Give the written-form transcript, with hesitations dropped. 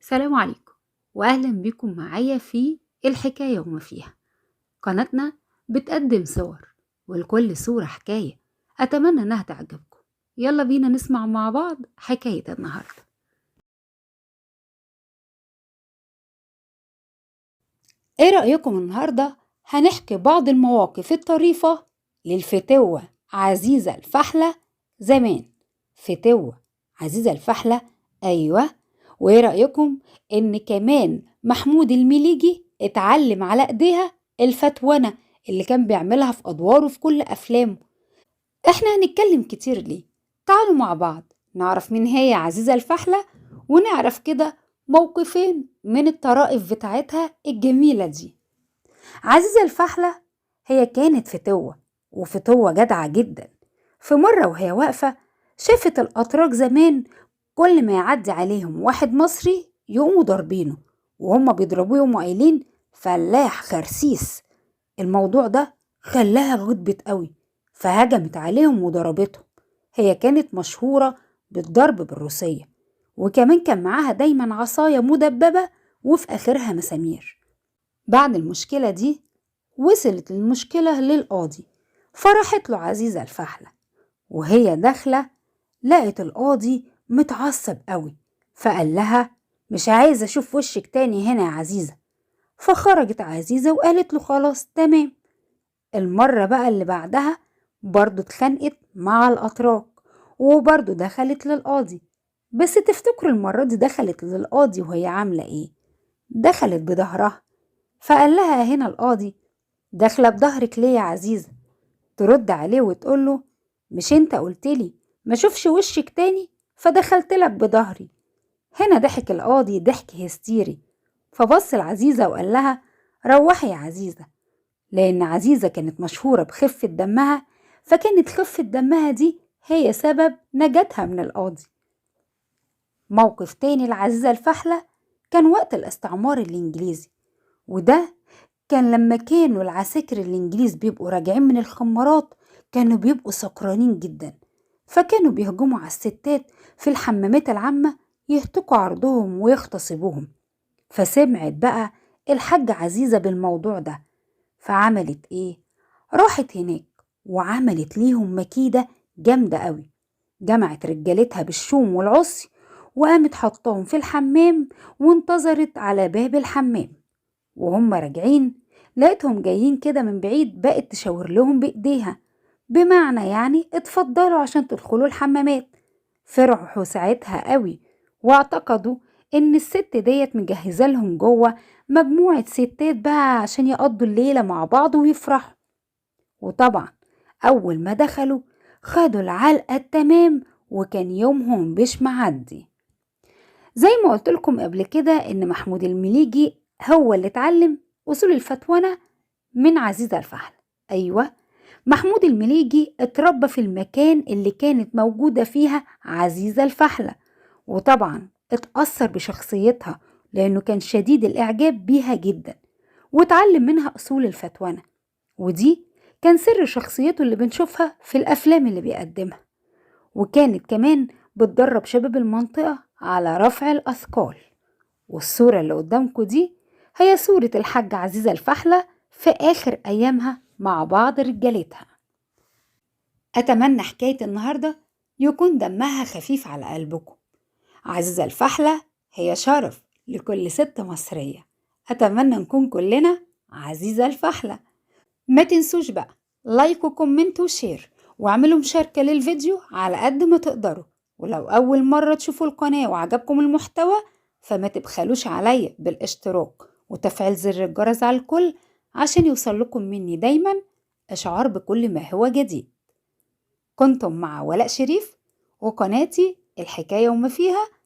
سلام عليكم وأهلا بكم معايا في الحكاية وما فيها. قناتنا بتقدم صور ولكل صورة حكاية. أتمنى إنها تعجبكم. يلا بينا نسمع مع بعض حكاية النهاردة. إيه رأيكم النهاردة هنحكي بعض المواقف الطريفة للفتوة عزيزة الفحلة زمان. فتوة عزيزة الفحلة، أيوة. وإيه رأيكم إن كمان محمود المليجي اتعلم على إيديها الفتونة اللي كان بيعملها في أدواره في كل أفلامه؟ إحنا هنتكلم كتير ليه؟ تعالوا مع بعض نعرف مين هي عزيزة الفحلة، ونعرف كده موقفين من الطرائف بتاعتها الجميلة دي. عزيزة الفحلة هي كانت فتوة، وفتوة جدعة جدا. في مرة وهي واقفة شافت الأتراك زمان كل ما يعدي عليهم واحد مصري يقوموا ضاربينه، وهم بيضربوه وقايلين فلاح خرسيس. الموضوع ده خلاها غضبت قوي، فهجمت عليهم وضربتهم. هي كانت مشهورة بالضرب بالروسية، وكمان كان معاها دايما عصاية مدببة وفي آخرها مسامير. بعد المشكلة دي وصلت المشكلة للقاضي، فرحت له عزيزة الفحلة، وهي داخلة لقت القاضي متعصب قوي، فقال لها مش عايزة أشوف وشك تاني هنا يا عزيزة. فخرجت عزيزة وقالت له خلاص تمام. المرة بقى اللي بعدها برضو اتخانقت مع الأتراك، وبرضو دخلت للقاضي. بس تفتكروا المرة دي دخلت للقاضي وهي عاملة ايه؟ دخلت بظهرها. فقال لها هنا القاضي داخلة بظهرك ليه يا عزيزة؟ ترد عليه وتقوله مش انت قلتلي ما شوفش وشك تاني فدخلت لك بظهري. هنا ضحك القاضي ضحك هستيري، فبص العزيزة وقال لها روحي يا عزيزة، لأن عزيزة كانت مشهورة بخفة دمها، فكانت خفة دمها دي هي سبب نجاتها من القاضي. موقف تاني العزيزة الفحلة كان وقت الاستعمار الإنجليزي، وده كان لما كانوا العساكر الإنجليز بيبقوا راجعين من الخمارات كانوا بيبقوا سكرانين جدا، فكانوا بيهجموا على الستات في الحمامات العامة يهتكوا عرضهم ويغتصبوهم. فسمعت بقى الحاجة عزيزة بالموضوع ده، فعملت ايه؟ راحت هناك وعملت ليهم مكيدة جامدة قوي. جمعت رجالتها بالشوم والعصي وقامت حطاهم في الحمام، وانتظرت على باب الحمام. وهم راجعين لقيتهم جايين كده من بعيد، بقت تشاور لهم بإيديها، بمعنى يعني اتفضلوا عشان تدخلوا الحمامات. فرحوا ساعتها قوي واعتقدوا ان الست ديت مجهزة لهم جوه مجموعة ستات بقى عشان يقضوا الليلة مع بعض ويفرحوا. وطبعا أول ما دخلوا خدوا العلقة التمام، وكان يومهم مش معدي. زي ما قلت لكم قبل كده ان محمود المليجي هو اللي اتعلم اصول الفتونة من عزيزة الفحل. ايوه، محمود المليجي اتربى في المكان اللي كانت موجودة فيها عزيزة الفحلة، وطبعا اتأثر بشخصيتها لانه كان شديد الاعجاب بيها جدا، واتعلم منها اصول الفتونة. ودي كان سر شخصيته اللي بنشوفها في الافلام اللي بيقدمها. وكانت كمان بتدرب شباب المنطقة على رفع الأثقال. والصورة اللي قدامكم دي هي صورة الحاجة عزيزة الفحلة في آخر أيامها مع بعض رجالتها. أتمنى حكاية النهاردة يكون دمها خفيف على قلبكم. عزيزة الفحلة هي شرف لكل ست مصرية. أتمنى نكون كلنا عزيزة الفحلة. ما تنسوش بقى لايك وكومنت وشير، واعملوا مشاركة للفيديو على قد ما تقدروا. ولو أول مرة تشوفوا القناة وعجبكم المحتوى فما تبخلوش عليا بالاشتراك وتفعيل زر الجرس على الكل عشان يوصل لكم مني دايما إشعار بكل ما هو جديد. كنتم مع ولاء شريف وقناتي الحكاية وما فيها.